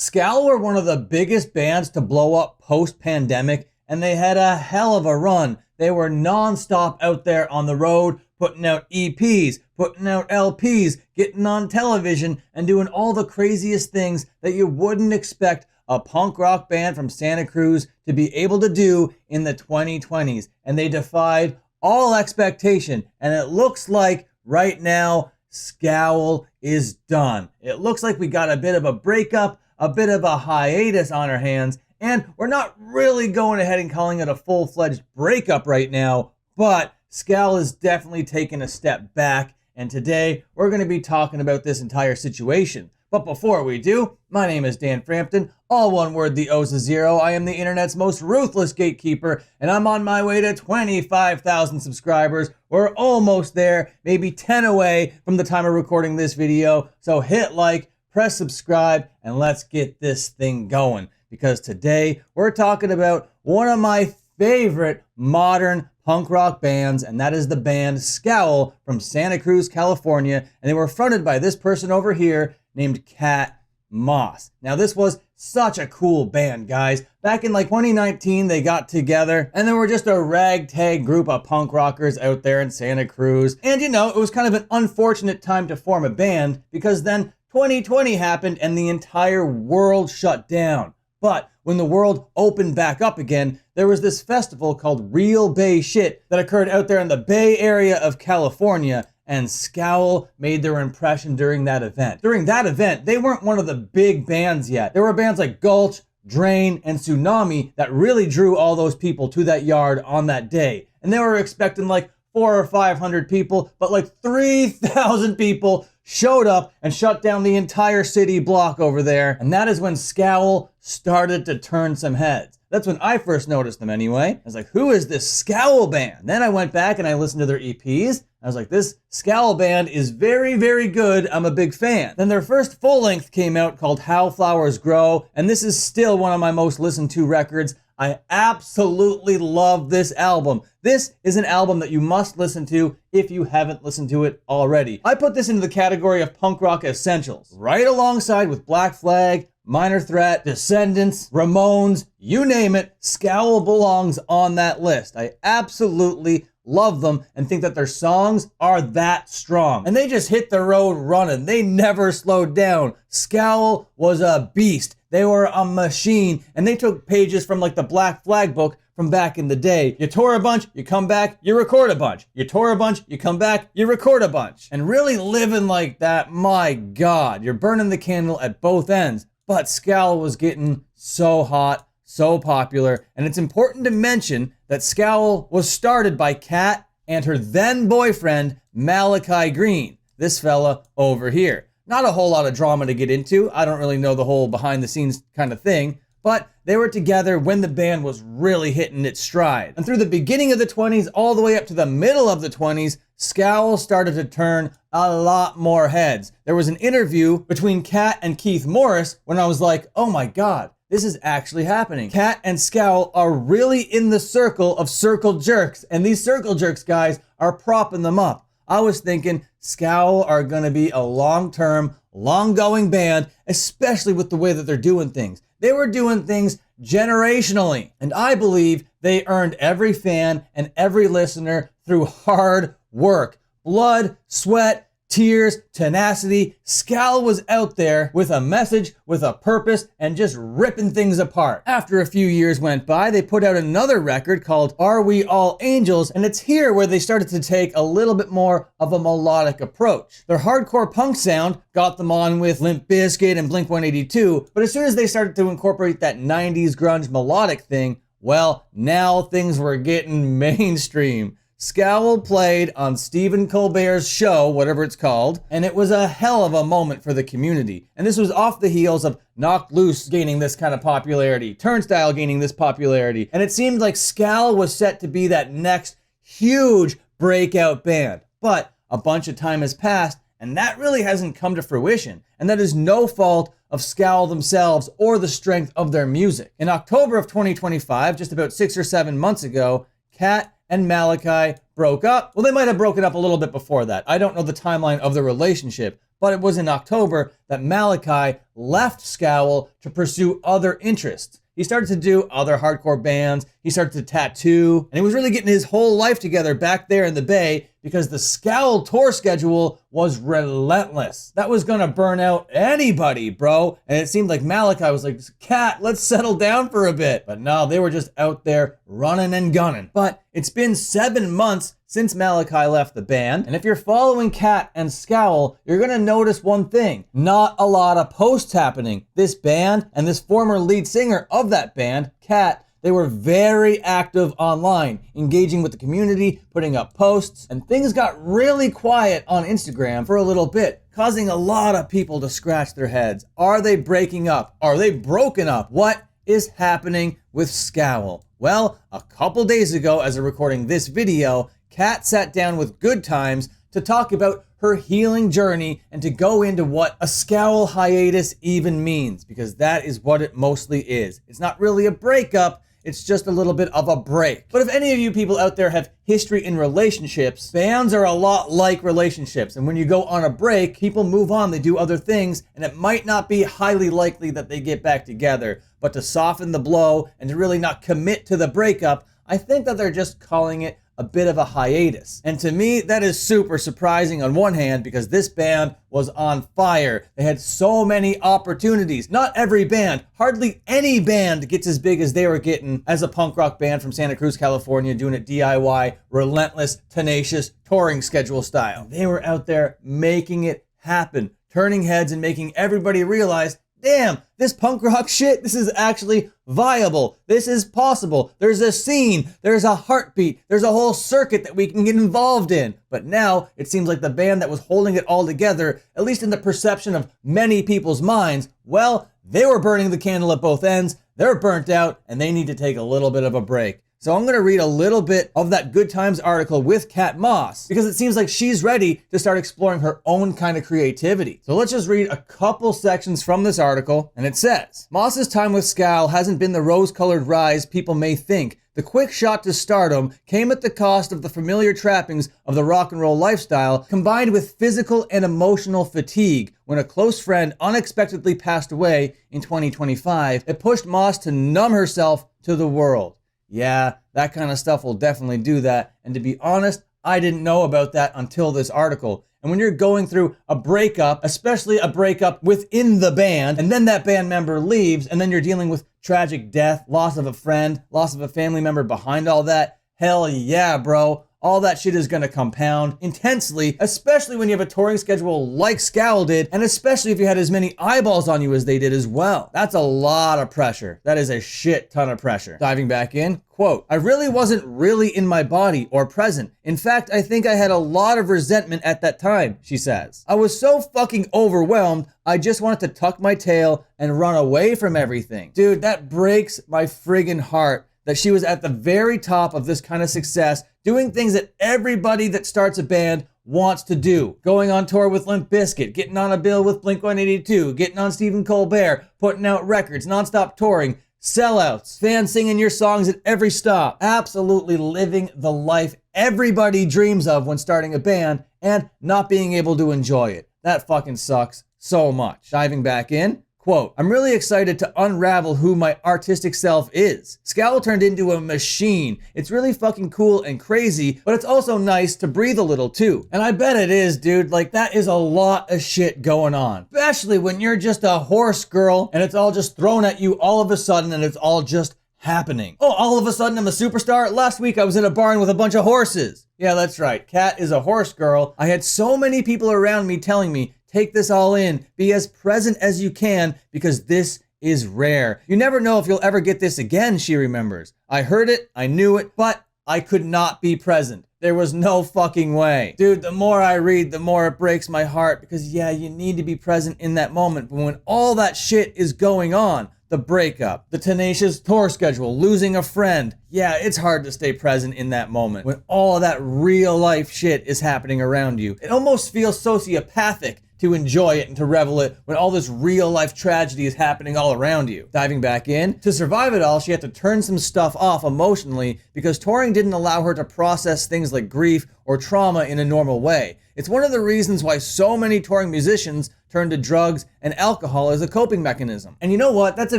Scowl were one of the biggest bands to blow up post-pandemic, and they had a hell of a run. They were non-stop out there on the road, putting out EPs, putting out LPs, getting on television, and doing all the craziest things that you wouldn't expect a punk rock band from Santa Cruz to be able to do in the 2020s. And they defied all expectation. And it looks like right now, Scowl is done. It looks like we got a bit of a breakup, a bit of a hiatus on our hands, and we're not really going ahead and calling it a full-fledged breakup right now, but Scowl is definitely taking a step back, and today we're going to be talking about this entire situation. But before we do, my name is Dan Frampton, all one word, the O's a zero. I am the internet's most ruthless gatekeeper, and I'm on my way to 25,000 subscribers. We're almost there, maybe 10 away from the time of recording this video, so hit like, press subscribe, and let's get this thing going. Because today we're talking about one of my favorite modern punk rock bands, and that is the band Scowl from Santa Cruz, California. And they were fronted by this person over here named Kat Moss. Now this was such a cool band, guys. Back in like 2019, they got together and they were just a ragtag group of punk rockers out there in Santa Cruz. And you know, it was kind of an unfortunate time to form a band because then 2020 happened and the entire world shut down. But when the world opened back up again, there was this festival called Real Bay Shit that occurred out there in the Bay Area of California, and Scowl made their impression during that event. During that event, they weren't one of the big bands yet. There were bands like Gulch, Drain, and Tsunami that really drew all those people to that yard on that day. And they were expecting like 400 or 500 people, but like 3,000 people showed up and shut down the entire city block over there. And that is when Scowl started to turn some heads. That's when I first noticed them anyway. I was like, who is this Scowl band? Then I went back and I listened to their EPs. I was like, this Scowl band is very, very good. I'm a big fan. Then their first full length came out called How Flowers Grow. And this is still one of my most listened to records. I absolutely love this album. This is an album that you must listen to if you haven't listened to it already. I put this into the category of punk rock essentials, right alongside with Black Flag, Minor Threat, Descendants, Ramones, you name it, Scowl belongs on that list. I absolutely love them and think that their songs are that strong. And they just hit the road running. They never slowed down. Scowl was a beast. They were a machine, and they took pages from like the Black Flag book from back in the day. You tour a bunch, you come back, you record a bunch. You tour a bunch, you come back, you record a bunch. And really living like that, my God, you're burning the candle at both ends. But Scowl was getting so hot, so popular, and it's important to mention that Scowl was started by Kat and her then boyfriend, Malachi Green, this fella over here. Not a whole lot of drama to get into. I don't really know the whole behind the scenes kind of thing, but they were together when the band was really hitting its stride. And through the beginning of the 20s, all the way up to the middle of the 20s, Scowl started to turn a lot more heads. There was an interview between Kat and Keith Morris when I was like, oh my God, this is actually happening. Kat and Scowl are really in the circle of circle jerks, and these circle jerks guys are propping them up. I was thinking Scowl are gonna be a long-term, long-going band, especially with the way that they're doing things. They were doing things generationally, and I believe they earned every fan and every listener through hard work. Blood, sweat, tears, tenacity. Scowl was out there with a message, with a purpose, and just ripping things apart. After a few years went by, they put out another record called Are We All Angels? And it's here where they started to take a little bit more of a melodic approach. Their hardcore punk sound got them on with Limp Bizkit and Blink-182, but as soon as they started to incorporate that 90s grunge melodic thing, well, now things were getting mainstream. Scowl played on Stephen Colbert's show, whatever it's called, and it was a hell of a moment for the community. And this was off the heels of Knocked Loose gaining this kind of popularity, Turnstile gaining this popularity, and it seemed like Scowl was set to be that next huge breakout band. But a bunch of time has passed, and that really hasn't come to fruition, and that is no fault of Scowl themselves or the strength of their music. In October of 2025, just about 6 or 7 months ago, Kat and Malachi broke up. Well, they might have broken up a little bit before that. I don't know the timeline of the relationship, But it was in October that Malachi left Scowl to pursue other interests. He started to do other hardcore bands, he started to tattoo, and he was really getting his whole life together back there in the Bay because the Scowl tour schedule was relentless. That was gonna burn out anybody, bro. And it seemed like Malachi was like, Cat, let's settle down for a bit. But no, they were just out there running and gunning. But it's been 7 months since Malachi left the band, and if you're following Cat and Scowl, you're gonna notice one thing. Not a lot of posts happening. This band and this former lead singer of that band, Cat, they were very active online, engaging with the community, putting up posts, and things got really quiet on Instagram for a little bit, causing a lot of people to scratch their heads. Are they breaking up? Are they broken up? What is happening with Scowl? Well, a couple days ago, as I'm recording this video, Kat sat down with Good Times to talk about her healing journey and to go into what a Scowl hiatus even means, because that is what it mostly is. It's not really a breakup, it's just a little bit of a break. But if any of you people out there have history in relationships, bands are a lot like relationships. And when you go on a break, people move on, they do other things, and it might not be highly likely that they get back together. But to soften the blow and to really not commit to the breakup, I think that they're just calling it a bit of a hiatus. And to me, that is super surprising on one hand because this band was on fire. They had so many opportunities. Not every band, hardly any band gets as big as they were getting as a punk rock band from Santa Cruz, California, doing it DIY, relentless, tenacious, touring schedule style. They were out there making it happen, turning heads and making everybody realize, damn, this punk rock shit, this is actually viable. This is possible. There's a scene, there's a heartbeat, there's a whole circuit that we can get involved in. But now it seems like the band that was holding it all together, at least in the perception of many people's minds, well, they were burning the candle at both ends, they're burnt out, and they need to take a little bit of a break. So I'm gonna read a little bit of that Good Times article with Kat Moss because it seems like she's ready to start exploring her own kind of creativity. So let's just read a couple sections from this article, and it says, Moss's time with Scowl hasn't been the rose-colored rise people may think. The quick shot to stardom came at the cost of the familiar trappings of the rock and roll lifestyle, combined with physical and emotional fatigue. When a close friend unexpectedly passed away in 2025, it pushed Moss to numb herself to the world. Yeah, that kind of stuff will definitely do that. And to be honest, I didn't know about that until this article. And when you're going through a breakup, especially a breakup within the band, and then that band member leaves, and then you're dealing with tragic death, loss of a friend, loss of a family member behind all that, hell yeah, bro. All that shit is gonna compound intensely, especially when you have a touring schedule like Scowl did, and especially if you had as many eyeballs on you as they did as well. That's a lot of pressure. That is a shit ton of pressure. Diving back in, quote, I really wasn't really in my body or present. In fact, I think I had a lot of resentment at that time, she says. I was so fucking overwhelmed, I just wanted to tuck my tail and run away from everything. Dude, that breaks my friggin' heart that she was at the very top of this kind of success, doing things that everybody that starts a band wants to do. Going on tour with Limp Bizkit, getting on a bill with Blink-182, getting on Stephen Colbert, putting out records, nonstop touring, sellouts, fans singing your songs at every stop. Absolutely living the life everybody dreams of when starting a band and not being able to enjoy it. That fucking sucks so much. Diving back in, quote, I'm really excited to unravel who my artistic self is. Scowl turned into a machine. It's really fucking cool and crazy, but it's also nice to breathe a little too. And I bet it is, dude. Like, that is a lot of shit going on. Especially when you're just a horse girl and it's all just thrown at you all of a sudden and it's all just happening. Oh, all of a sudden I'm a superstar? Last week I was in a barn with a bunch of horses. Yeah, that's right. Kat is a horse girl. I had so many people around me telling me, take this all in. Be as present as you can because this is rare. You never know if you'll ever get this again, she remembers. I heard it, I knew it, but I could not be present. There was no fucking way. Dude, the more I read, the more it breaks my heart because yeah, you need to be present in that moment. But when all that shit is going on, the breakup, the tenacious tour schedule, losing a friend, yeah, it's hard to stay present in that moment when all of that real life shit is happening around you. It almost feels sociopathic to enjoy it and to revel it when all this real life tragedy is happening all around you. Diving back in, to survive it all, she had to turn some stuff off emotionally because touring didn't allow her to process things like grief or trauma in a normal way. It's one of the reasons why so many touring musicians turn to drugs and alcohol as a coping mechanism. And you know what? That's a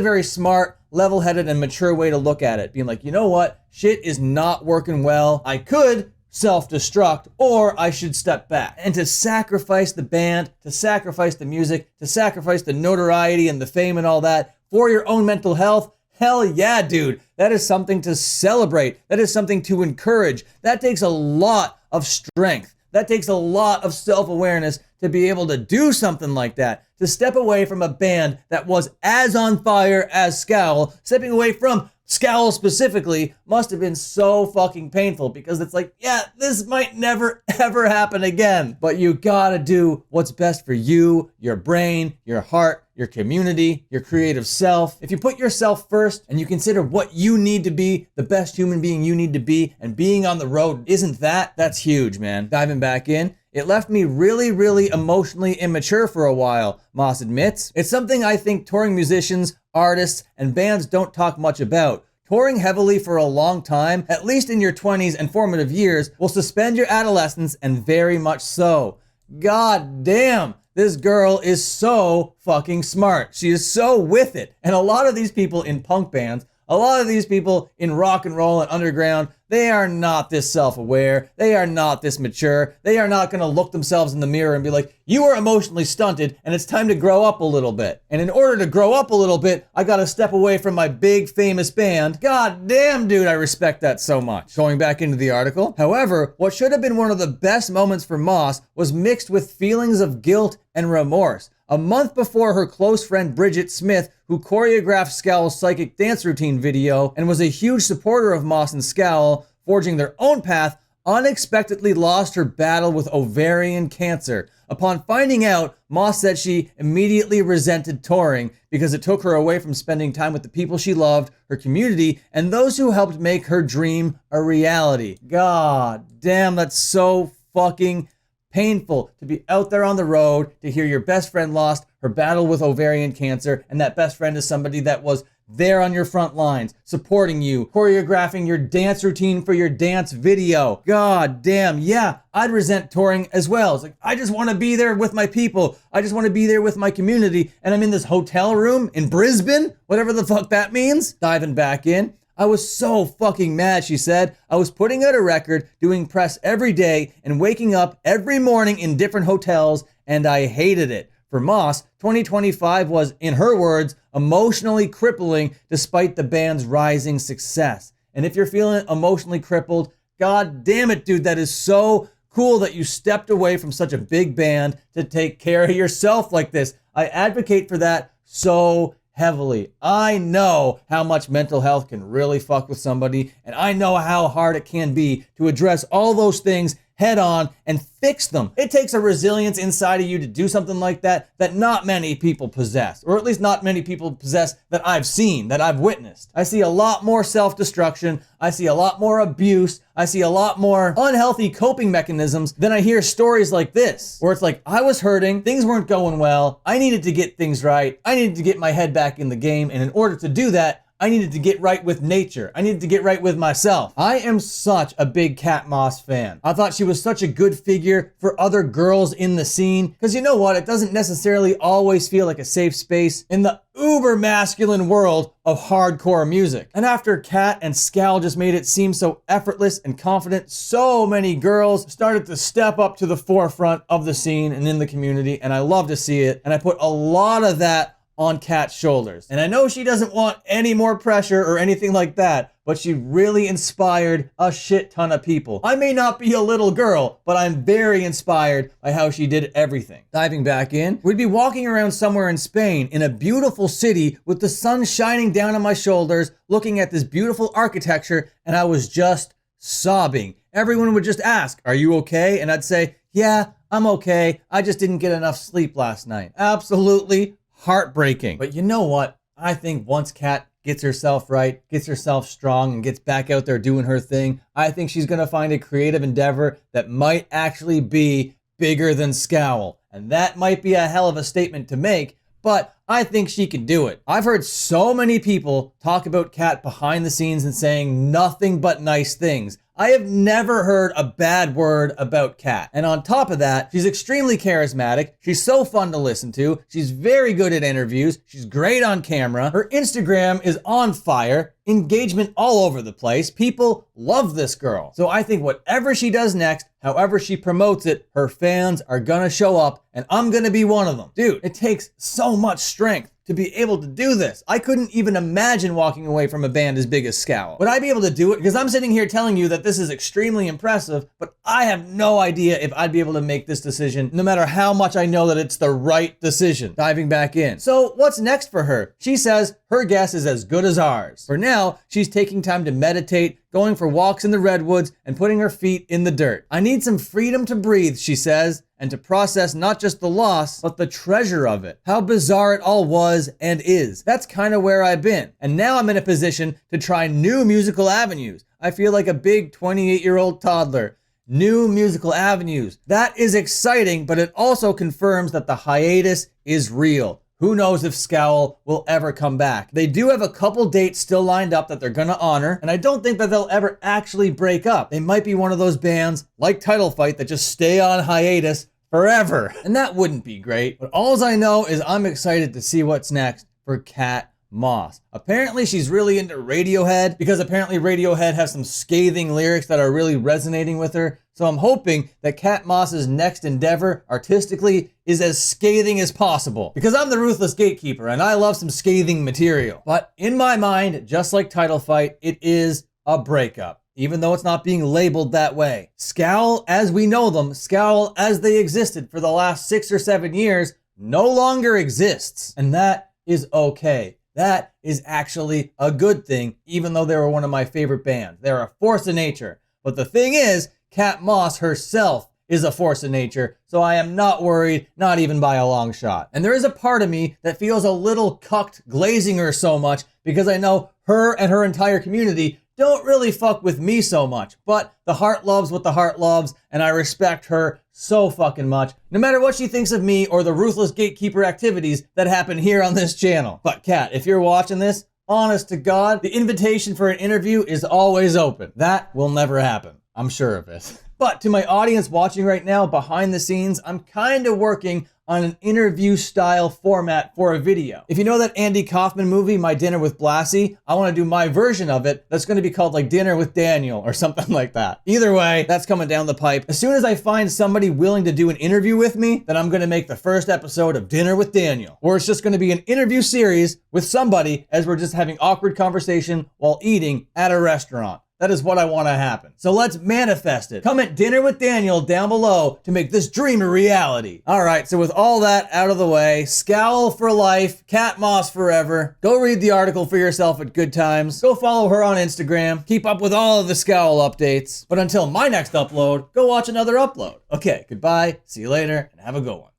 very smart, level-headed, and mature way to look at it. Being like, you know what? Shit is not working well. I could self-destruct, or I should step back. And to sacrifice the band, to sacrifice the music, to sacrifice the notoriety and the fame and all that for your own mental health, hell yeah, dude. That is something to celebrate. That is something to encourage. That takes a lot of strength. That takes a lot of self-awareness to be able to do something like that. To step away from a band that was as on fire as Scowl, stepping away from Scowl specifically must have been so fucking painful because it's like, yeah, this might never ever happen again. But you gotta do what's best for you, your brain, your heart, your community, your creative self. If you put yourself first and you consider what you need to be, the best human being you need to be, and being on the road isn't that, that's huge, man. Diving back in, it left me really emotionally immature for a while, Moss admits. It's something I think touring musicians, artists, and bands don't talk much about. Touring heavily for a long time, at least in your 20s and formative years, will suspend your adolescence, and very much so. God damn, this girl is so fucking smart. She is so with it. And a lot of these people in punk bands, a lot of these people in rock and roll and underground, they are not this self-aware. They are not this mature. They are not going to look themselves in the mirror and be like, you are emotionally stunted and it's time to grow up a little bit. And in order to grow up a little bit, I got to step away from my big famous band. God damn, dude, I respect that so much. Going back into the article. However, what should have been one of the best moments for Moss was mixed with feelings of guilt and remorse. A month before her close friend Bridget Smith, who choreographed Scowl's psychic dance routine video and was a huge supporter of Moss and Scowl, forging their own path, unexpectedly lost her battle with ovarian cancer. Upon finding out, Moss said she immediately resented touring because it took her away from spending time with the people she loved, her community, and those who helped make her dream a reality. God damn, that's so fucking painful to be out there on the road, to hear your best friend lost her battle with ovarian cancer, and that best friend is somebody that was there on your front lines, supporting you, choreographing your dance routine for your dance video. God damn, yeah, I'd resent touring as well. It's like, I just want to be there with my people. I just want to be there with my community, and I'm in this hotel room in Brisbane, whatever the fuck that means. Diving back in, I was so fucking mad, she said. I was putting out a record, doing press every day, and waking up every morning in different hotels, and I hated it. For Moss, 2025 was, in her words, emotionally crippling despite the band's rising success. And if you're feeling emotionally crippled, god damn it, dude, that is so cool that you stepped away from such a big band to take care of yourself like this. I advocate for that so heavily. I know how much mental health can really fuck with somebody, and I know how hard it can be to address all those things head on and fix them. It takes a resilience inside of you to do something like that not many people possess, or at least not many people possess that I've seen, that I've witnessed. I see a lot more self-destruction. I see a lot more abuse. I see a lot more unhealthy coping mechanisms than I hear stories like this, where it's like, I was hurting, things weren't going well, I needed to get things right, I needed to get my head back in the game, and in order to do that, I needed to get right with nature. I needed to get right with myself. I am such a big Kat Moss fan. I thought she was such a good figure for other girls in the scene. Because you know what? It doesn't necessarily always feel like a safe space in the uber masculine world of hardcore music. And after Kat and Scowl just made it seem so effortless and confident, so many girls started to step up to the forefront of the scene and in the community. And I love to see it. And I put a lot of that on Kat's shoulders. And I know she doesn't want any more pressure or anything like that, but she really inspired a shit ton of people. I may not be a little girl, but I'm very inspired by how she did everything. Diving back in, we'd be walking around somewhere in Spain in a beautiful city with the sun shining down on my shoulders, looking at this beautiful architecture, and I was just sobbing. Everyone would just ask, "Are you okay?" And I'd say, "Yeah, I'm okay. I just didn't get enough sleep last night." Absolutely heartbreaking. But you know what? I think once Kat gets herself right, gets herself strong, and gets back out there doing her thing, I think she's gonna find a creative endeavor that might actually be bigger than Scowl. And that might be a hell of a statement to make, but I think she can do it. I've heard so many people talk about Kat behind the scenes and saying nothing but nice things. I have never heard a bad word about Kat. And on top of that, she's extremely charismatic. She's so fun to listen to. She's very good at interviews. She's great on camera. Her Instagram is on fire. Engagement all over the place. People love this girl. So I think whatever she does next, however she promotes it, her fans are gonna show up, and I'm gonna be one of them. Dude, it takes so much strength to be able to do this. I couldn't even imagine walking away from a band as big as Scowl. Would I be able to do it? Because I'm sitting here telling you that this is extremely impressive, but I have no idea if I'd be able to make this decision, no matter how much I know that it's the right decision. Diving back in. So what's next for her? She says her guess is as good as ours. For now, she's taking time to meditate, going for walks in the redwoods, and putting her feet in the dirt. I need some freedom to breathe, she says, and to process not just the loss, but the treasure of it. How bizarre it all was and is. That's kind of where I've been. And now I'm in a position to try new musical avenues. I feel like a big 28-year-old toddler. New musical avenues. That is exciting, but it also confirms that the hiatus is real. Who knows if Scowl will ever come back. They do have a couple dates still lined up that they're gonna honor, and I don't think that they'll ever actually break up. They might be one of those bands, like Title Fight, that just stay on hiatus forever. And that wouldn't be great. But all I know is I'm excited to see what's next for Kat Moss. Apparently she's really into Radiohead, because apparently Radiohead has some scathing lyrics that are really resonating with her. So I'm hoping that Kat Moss's next endeavor artistically is as scathing as possible, because I'm the ruthless gatekeeper and I love some scathing material. But in my mind, just like Title Fight, it is a breakup, even though it's not being labeled that way. Scowl as we know them, Scowl as they existed for the last 6 or 7 years, no longer exists. And that is okay. That is actually a good thing, even though they were one of my favorite bands. They're a force of nature. But the thing is, Kat Moss herself is a force of nature, so I am not worried, not even by a long shot. And there is a part of me that feels a little cucked glazing her so much, because I know her and her entire community don't really fuck with me so much. But the heart loves what the heart loves, and I respect her so fucking much, no matter what she thinks of me or the ruthless gatekeeper activities that happen here on this channel. But Kat, if you're watching this, honest to God, the invitation for an interview is always open. That will never happen. I'm sure of it. But to my audience watching right now behind the scenes, I'm kind of working on an interview style format for a video. If you know that Andy Kaufman movie, My Dinner with Blassie, I want to do my version of it that's going to be called like Dinner with Daniel or something like that. Either way, that's coming down the pipe. As soon as I find somebody willing to do an interview with me, then I'm going to make the first episode of Dinner with Daniel, where it's just going to be an interview series with somebody as we're just having awkward conversation while eating at a restaurant. That is what I want to happen. So let's manifest it. Comment Dinner with Daniel down below to make this dream a reality. All right, so with all that out of the way, Scowl for life, Kat Moss forever. Go read the article for yourself at Good Times. Go follow her on Instagram. Keep up with all of the Scowl updates. But until my next upload, go watch another upload. Okay, goodbye, see you later, and have a good one.